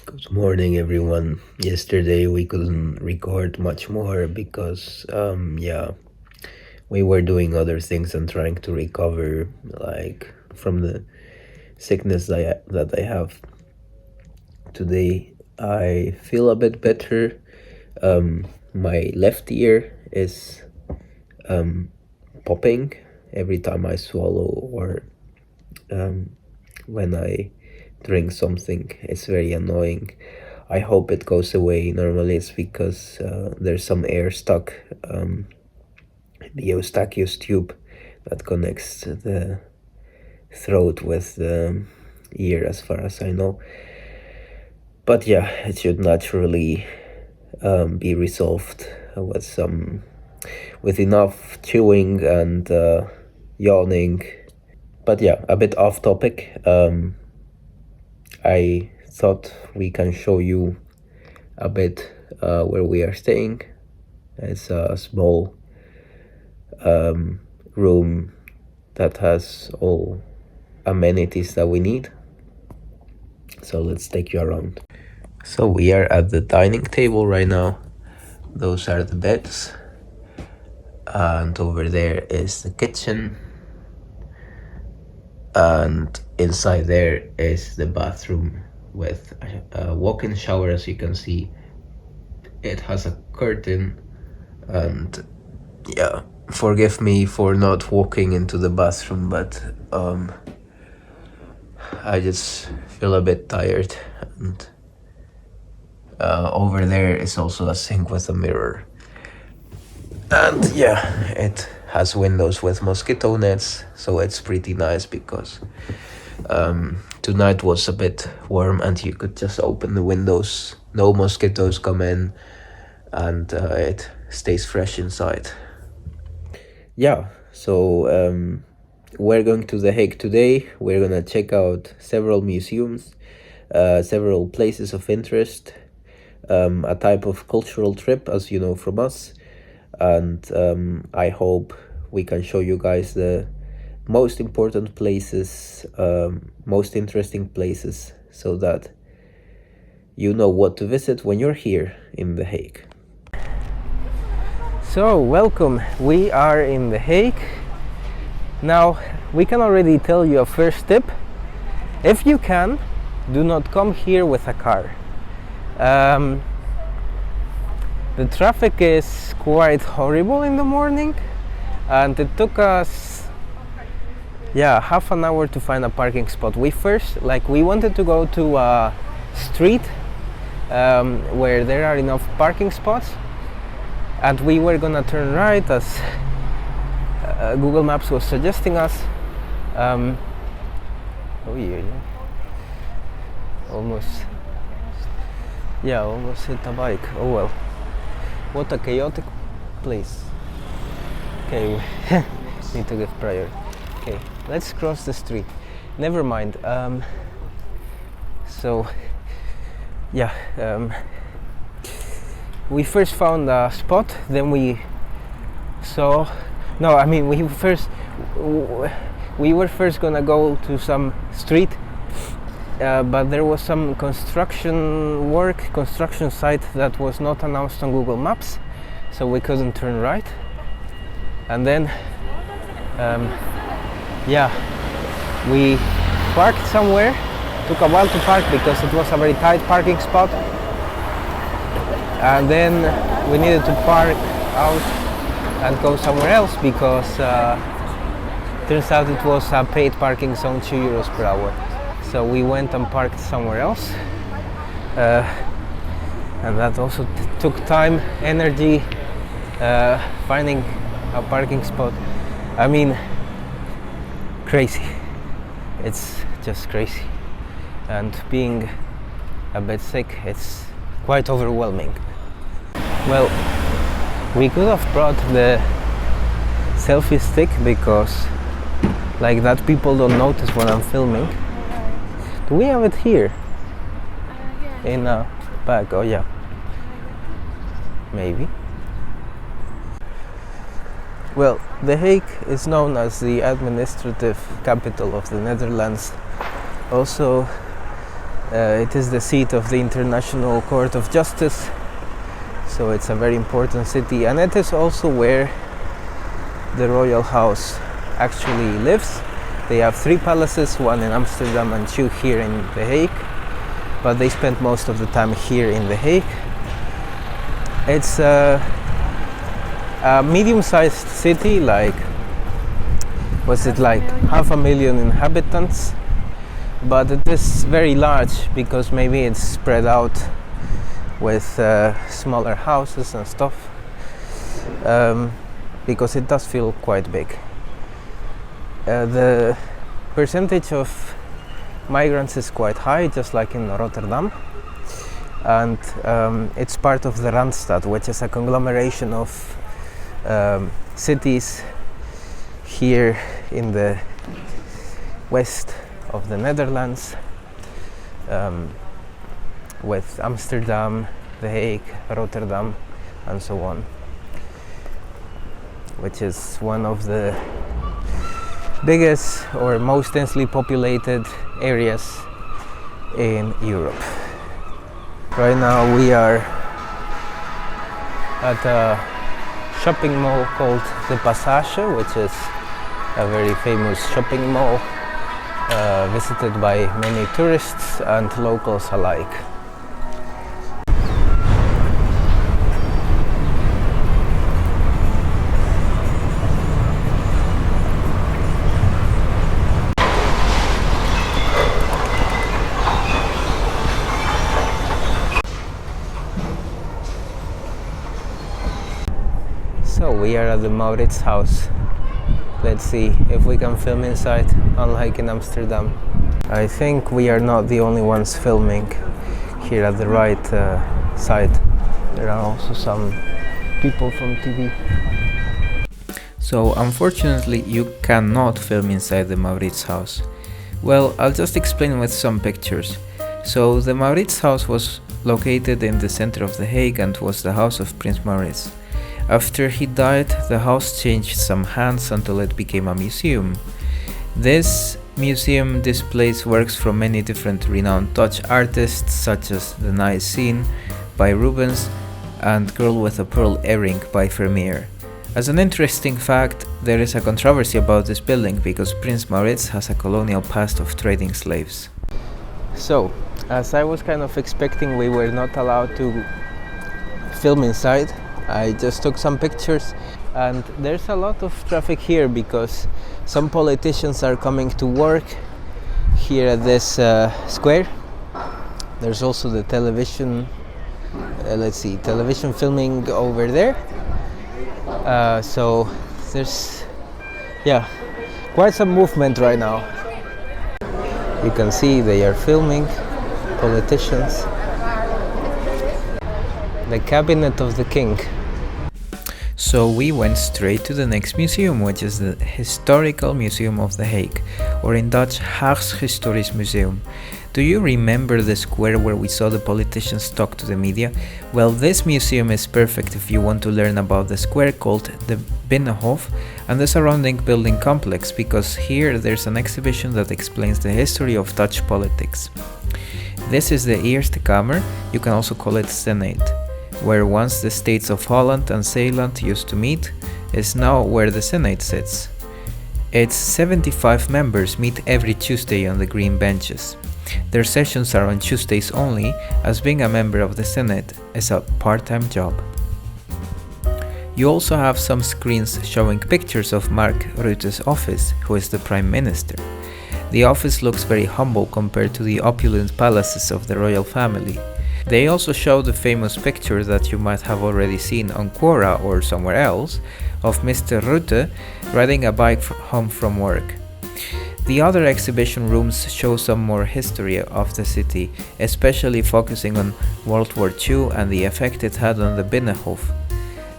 Good morning, everyone. Yesterday we couldn't record much more because, we were doing other things and trying to recover, like, from the sickness that I have. Today I feel a bit better. My left ear is popping every time I swallow or when I drink something. It's very annoying. I hope it goes away. Normally it's because there's some air stuck, the Eustachius tube that connects the throat with the ear, as far as I know. But yeah, it should naturally be resolved with enough chewing and yawning. But yeah, a bit off topic. I thought we can show you a bit where we are staying. It's a small room that has all amenities that we need. So let's take you around. So we are at the dining table right now. Those are the beds. And over there is the kitchen. And inside there is the bathroom with a walk-in shower. As you can see, it has a curtain. And yeah, forgive me for not walking into the bathroom, but I just feel a bit tired. And over there is also a sink with a mirror. And yeah, it has windows with mosquito nets, so it's pretty nice because tonight was a bit warm and you could just open the windows, no mosquitoes come in, and it stays fresh inside. Yeah, so we're going to The Hague today. We're gonna check out several museums, several places of interest, a type of cultural trip, as you know from us. And I hope we can show you guys the most important places, most interesting places, so that you know what to visit when you're here in The Hague. So, welcome. We are in The Hague. Now, we can already tell you a first tip. If you can, do not come here with a car. The traffic is quite horrible in the morning, and it took us half an hour to find a parking spot. We wanted to go to a street where there are enough parking spots, and we were gonna turn right as Google Maps was suggesting us. Almost hit a bike. Oh well. What a chaotic place. Okay, need to give priority. Okay, let's cross the street. Never mind. We first found a spot, then we were first gonna go to some street, but there was some construction site that was not announced on Google Maps, so we couldn't turn right. And then we parked somewhere. Took a while to park because it was a very tight parking spot, and then we needed to park out and go somewhere else because turns out it was a paid parking zone, €2 per hour. So we went and parked somewhere else, and that also took time, energy, finding a parking spot. I mean, crazy. It's just crazy. And being a bit sick, it's quite overwhelming. Well, we could have brought the selfie stick because like that people don't notice when I'm filming. Do we have it here? Yeah. In a bag? Oh yeah. Maybe. Well, The Hague is known as the administrative capital of the Netherlands. Also It is the seat of the International Court of Justice, so it's a very important city, and it is also where the royal house actually lives. They have 3 palaces, 1 in Amsterdam and 2 here in The Hague, but they spend most of the time here in The Hague. It's a medium-sized city, like, was it like 500,000 inhabitants? But it is very large because maybe it's spread out with smaller houses and stuff, because it does feel quite big. The percentage of migrants is quite high, just like in Rotterdam, and it's part of the Randstad, which is a conglomeration of cities here in the west of the Netherlands, with Amsterdam, The Hague, Rotterdam, and so on, which is one of the biggest or most densely populated areas in Europe. Right now we are at a shopping mall called the Passage, which is a very famous shopping mall visited by many tourists and locals alike. So we are at the Maurits house. Let's see if we can film inside, unlike in Amsterdam. I think we are not the only ones filming here at the right side. There are also some people from TV. So unfortunately you cannot film inside the Maurits house. Well, I'll just explain with some pictures. So the Maurits house was located in the center of The Hague and was the house of Prince Maurits. After he died, the house changed some hands until it became a museum. This museum displays works from many different renowned Dutch artists, such as The Nice Scene by Rubens and Girl with a Pearl Earring by Vermeer. As an interesting fact, there is a controversy about this building because Prince Maurits has a colonial past of trading slaves. So, as I was kind of expecting, we were not allowed to film inside. I just took some pictures, and there's a lot of traffic here because some politicians are coming to work here at this square. There's also the television, television filming over there. So there's, quite some movement right now. You can see they are filming politicians. The cabinet of the king. So we went straight to the next museum, which is the Historical Museum of The Hague, or in Dutch, Haags Historisch Museum. Do you remember the square where we saw the politicians talk to the media? Well, this museum is perfect if you want to learn about the square called the Binnenhof and the surrounding building complex, because here there's an exhibition that explains the history of Dutch politics. This is the Eerste Kamer, you can also call it Senate, where once the states of Holland and Zeeland used to meet, is now where the Senate sits. Its 75 members meet every Tuesday on the green benches. Their sessions are on Tuesdays only, as being a member of the Senate is a part-time job. You also have some screens showing pictures of Mark Rutte's office, who is the Prime Minister. The office looks very humble compared to the opulent palaces of the royal family. They also show the famous picture that you might have already seen on Quora or somewhere else of Mr. Rutte riding a bike home from work. The other exhibition rooms show some more history of the city, especially focusing on World War II and the effect it had on the Binnenhof.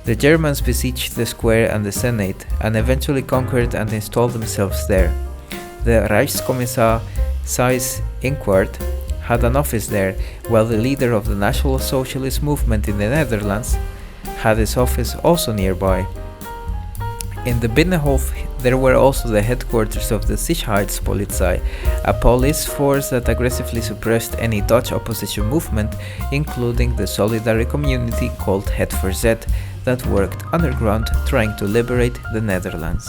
The Germans besieged the square and the Senate and eventually conquered and installed themselves there. The Reichskommissar Seyss Inquart had an office there, while the leader of the National Socialist movement in the Netherlands had his office also nearby. In the Binnenhof there were also the headquarters of the Sicherheitspolizei, a police force that aggressively suppressed any Dutch opposition movement, including the solidary community called Het Verzet that worked underground trying to liberate the Netherlands.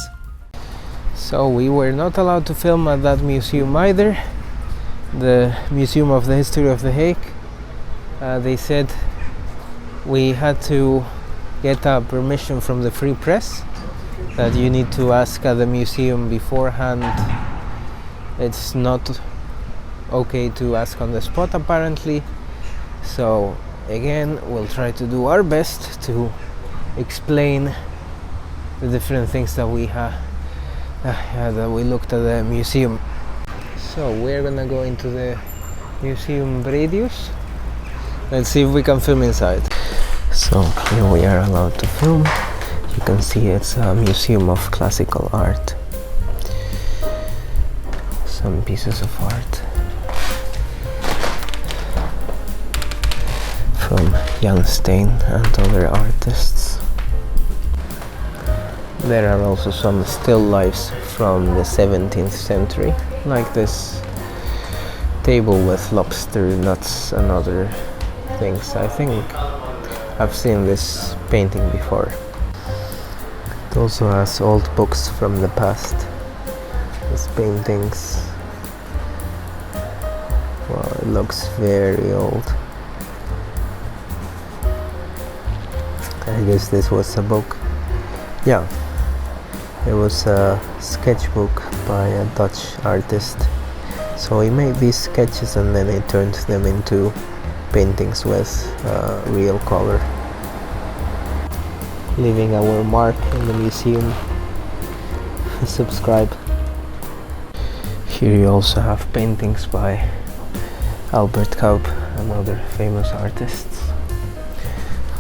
So we were not allowed to film at that museum either, the Museum of the History of the Hague. They said we had to get a permission from the Free Press, that you need to ask at the museum beforehand. It's not okay to ask on the spot apparently. So again, we'll try to do our best to explain the different things that we that we looked at the museum. So we're gonna go into the Museum Bredius. Let's see if we can film inside. So here we are allowed to film. You can see it's a museum of classical art. Some pieces of art from Jan Steen and other artists. There are also some still lifes from the 17th century, like this table with lobster nuts and other things. I think I've seen this painting before. It also has old books from the past. These paintings. Wow, it looks very old. I guess this was a book. Yeah, it was a sketchbook by a Dutch artist. So he made these sketches and then he turned them into paintings with real color. Leaving our mark in the museum. Subscribe. Here you also have paintings by Albert Cuyp and other famous artists.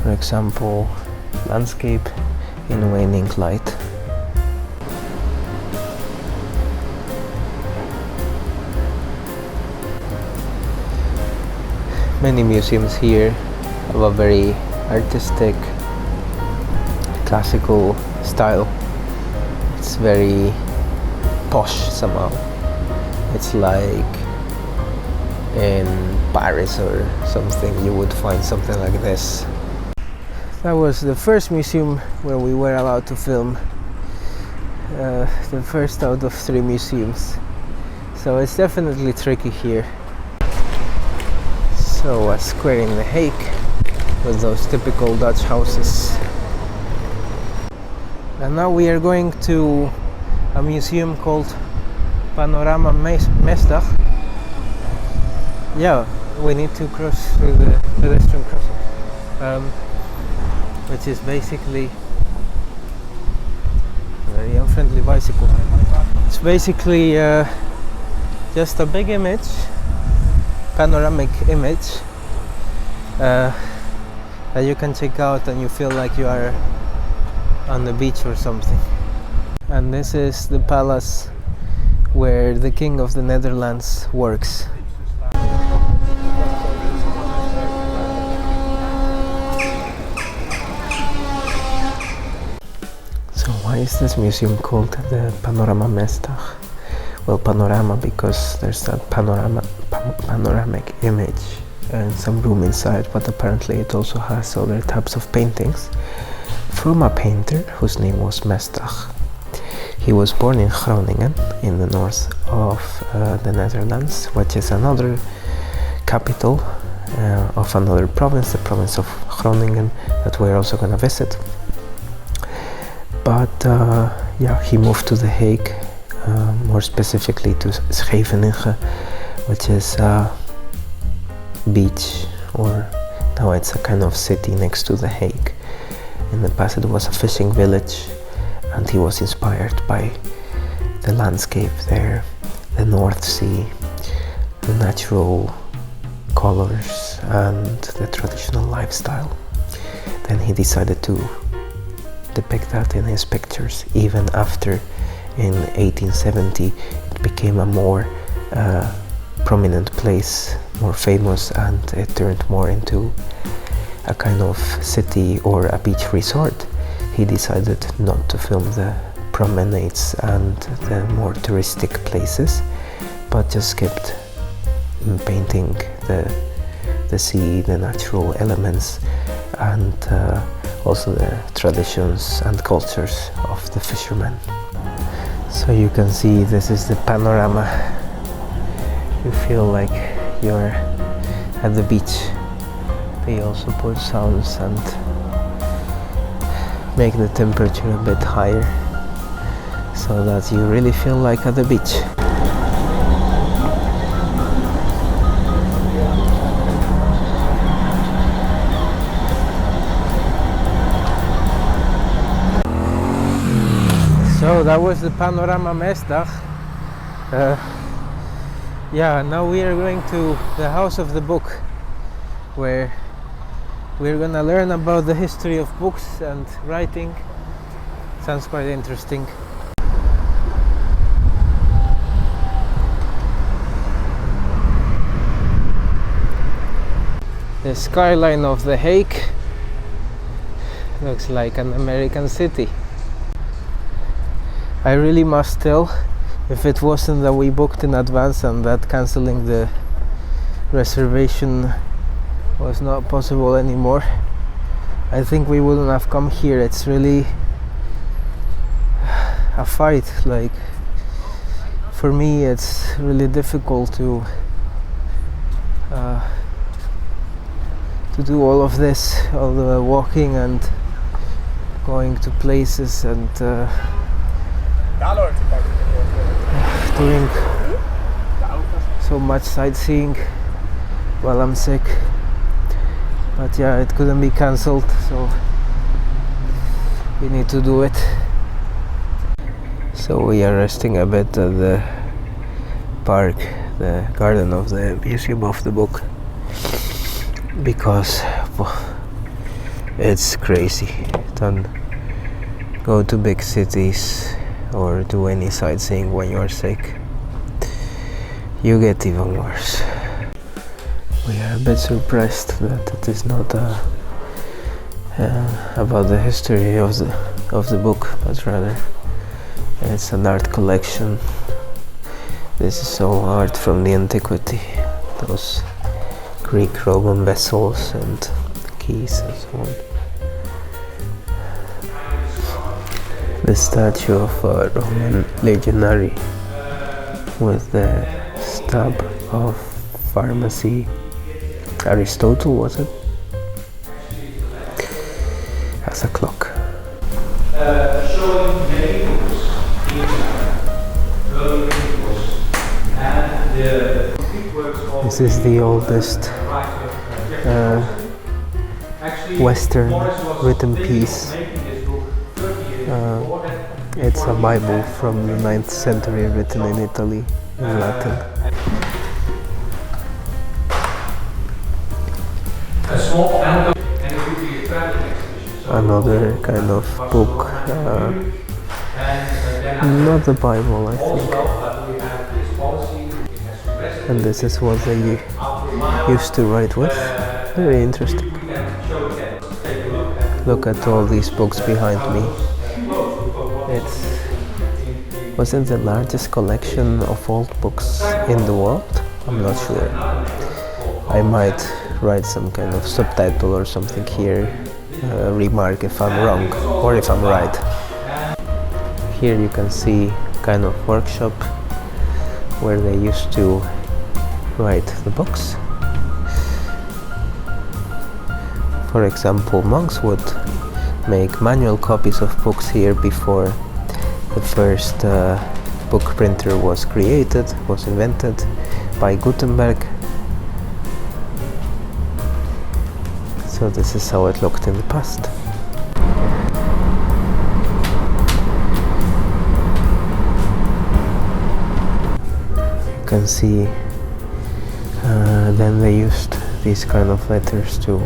For example, Landscape in Waning Light. Many museums here have a very artistic, classical style. It's very posh somehow. It's like in Paris or something you would find something like this. That was the first museum where we were allowed to film. The first out of 3 museums. So it's definitely tricky here. So a square in The Hague with those typical Dutch houses. And now we are going to a museum called Panorama Mesdag. Yeah, we need to cross through the pedestrian crossing, which is basically a very unfriendly bicycle. It's basically just a big image, panoramic image that you can check out and you feel like you are on the beach or something. And this is the palace where the King of the Netherlands works. So why is this museum called the Panorama Mesdag? Well, panorama because there's that panoramic image and some room inside, but apparently it also has other types of paintings from a painter whose name was Mesdag. He was born in Groningen in the north of the Netherlands, which is another capital of another province, the province of Groningen, that we're also going to visit. But yeah, he moved to The Hague, more specifically to Scheveningen, which is a beach, or now it's a kind of city next to The Hague. In the past it was a fishing village, and he was inspired by the landscape there, the North Sea, the natural colors and the traditional lifestyle. Then he decided to depict that in his pictures, even after in 1870 it became a more prominent place, more famous, and it turned more into a kind of city or a beach resort. He decided not to film the promenades and the more touristic places, but just kept painting the sea, the natural elements, and also the traditions and cultures of the fishermen. So you can see this is the panorama. You feel like you're at the beach. They also put sounds and make the temperature a bit higher so that you really feel like at the beach. So that was the Panorama Mesdag. Yeah, now we are going to the House of the Book, where we're gonna learn about the history of books and writing. Sounds quite interesting. The skyline of The Hague looks like an American city. I really must tell, if it wasn't that we booked in advance and that cancelling the reservation was not possible anymore, I think we wouldn't have come here. It's really a fight. Like, for me it's really difficult to do all of this, all the walking and going to places and doing so much sightseeing while I'm sick. But yeah, it couldn't be cancelled, so we need to do it. So we are resting a bit at the park, the garden of the Museum of the Book, because it's crazy. Don't go to big cities or do any sightseeing when you're sick. You get even worse. We are a bit surprised that it is not about the history of the book, but rather it's an art collection. This is all art from the antiquity, those Greek Roman vessels and keys and so on. The statue of a Roman legionary with the stab of pharmacy. Aristotle, was it? As a clock. Showing many books in early books and the This is the oldest Western written piece. It's a Bible from the 9th century written in Italy in Latin. Another kind of book, not the Bible, I think. And this is what they used to write with. Very interesting. Look at all these books behind me. Wasn't the largest collection of old books in the world? I'm not sure. I might write some kind of subtitle or something here, remark if I'm wrong or if I'm right. Here you can see kind of workshop where they used to write the books. For example, monks would make manual copies of books here before the first book printer was invented by Gutenberg. So this is how it looked in the past. You can see then they used these kind of letters to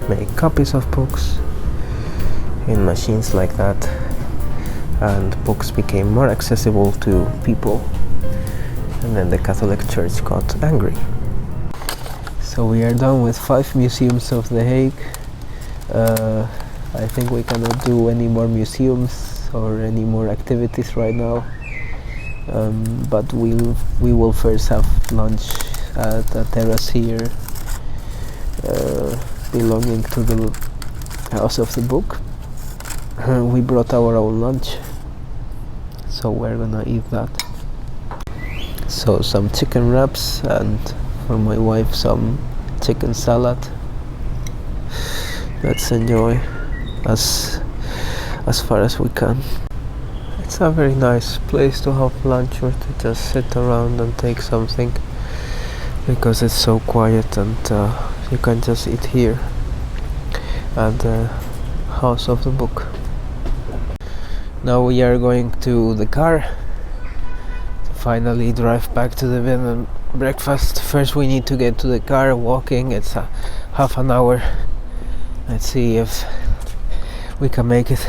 make copies of books in machines like that, and books became more accessible to people, and then the Catholic Church got angry. So we are done with 5 museums of The Hague. I think we cannot do any more museums or any more activities right now. But we will first have lunch at a terrace here, belonging to the House of the Book. We brought our own lunch, so we're gonna eat that. So some chicken wraps, and for my wife some chicken salad. Let's enjoy as far as we can. It's a very nice place to have lunch or to just sit around and take something, because it's so quiet, and you can just eat here at the House of the Book. Now we are going to the car to finally drive back to the bed and breakfast. First we need to get to the car walking. It's a half an hour. Let's see if we can make it.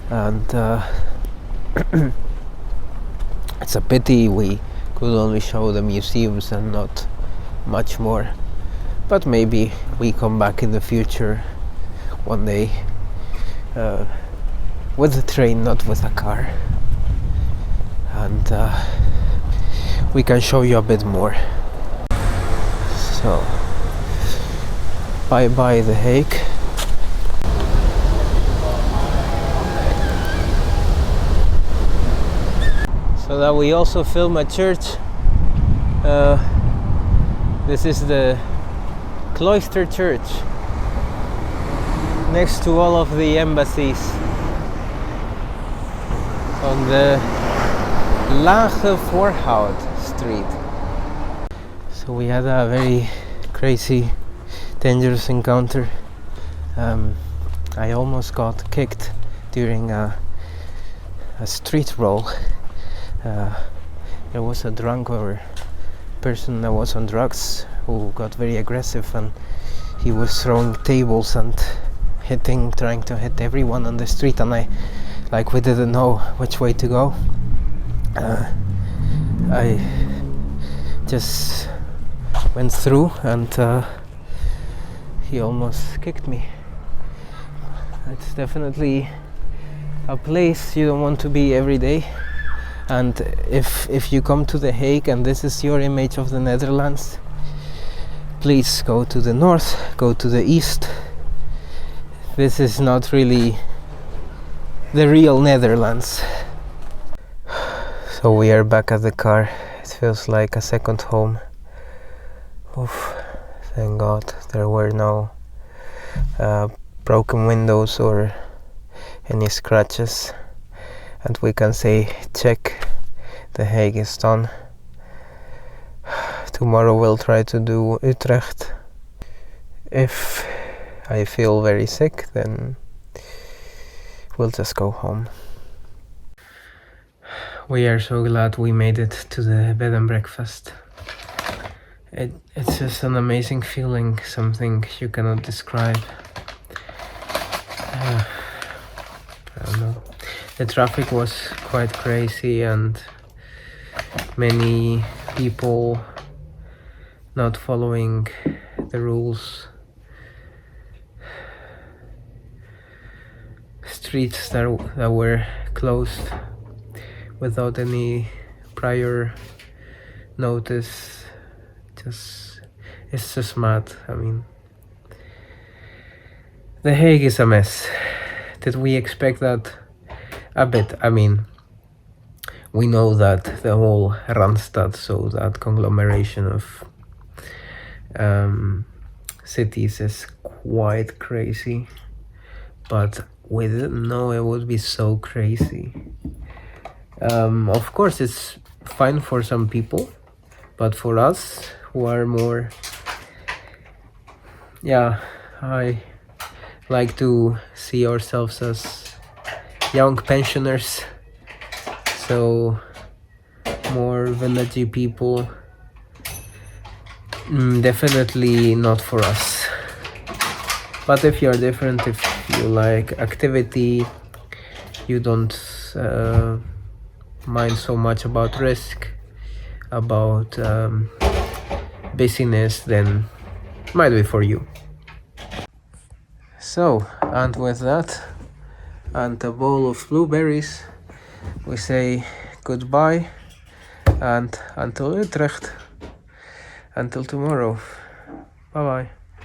And it's a pity we could only show the museums and not much more, but maybe we come back in the future one day with the train, not with a car, and we can show you a bit more. So bye bye The Hague. So that we also film a church. This is the cloister church next to all of the embassies on the Lage Voorhout Street. So we had a very crazy, dangerous encounter. I almost got kicked during a street roll. There was a drunk or person that was on drugs who got very aggressive, and he was throwing tables and trying to hit everyone on the street, and we didn't know which way to go. I just went through, and he almost kicked me. It's definitely a place you don't want to be every day. And if you come to The Hague and this is your image of the Netherlands, please go to the north, go to the east. This is not really the real Netherlands. So we are back at the car. It feels like a second home. Oof, thank God there were no broken windows or any scratches. And we can say, check, The Hague is done. Tomorrow we'll try to do Utrecht. If I feel very sick, then we'll just go home. We are so glad we made it to the bed and breakfast. It's just an amazing feeling, something you cannot describe. I don't know. The traffic was quite crazy, and many people not following the rules. Streets that were closed without any prior notice. It's just mad. I mean, The Hague is a mess. Did we expect that? A bit. I mean, we know that the whole Randstad, so that conglomeration of cities, is quite crazy, but we didn't know it would be so crazy. Of course it's fine for some people, but for us who are more, I like to see ourselves as young pensioners, so more villagey people, definitely not for us. But if you're different, if you like activity, you don't mind so much about risk, about busyness, then might be for you. So, and with that, and a bowl of blueberries, we say goodbye and until Utrecht, until tomorrow. Bye bye.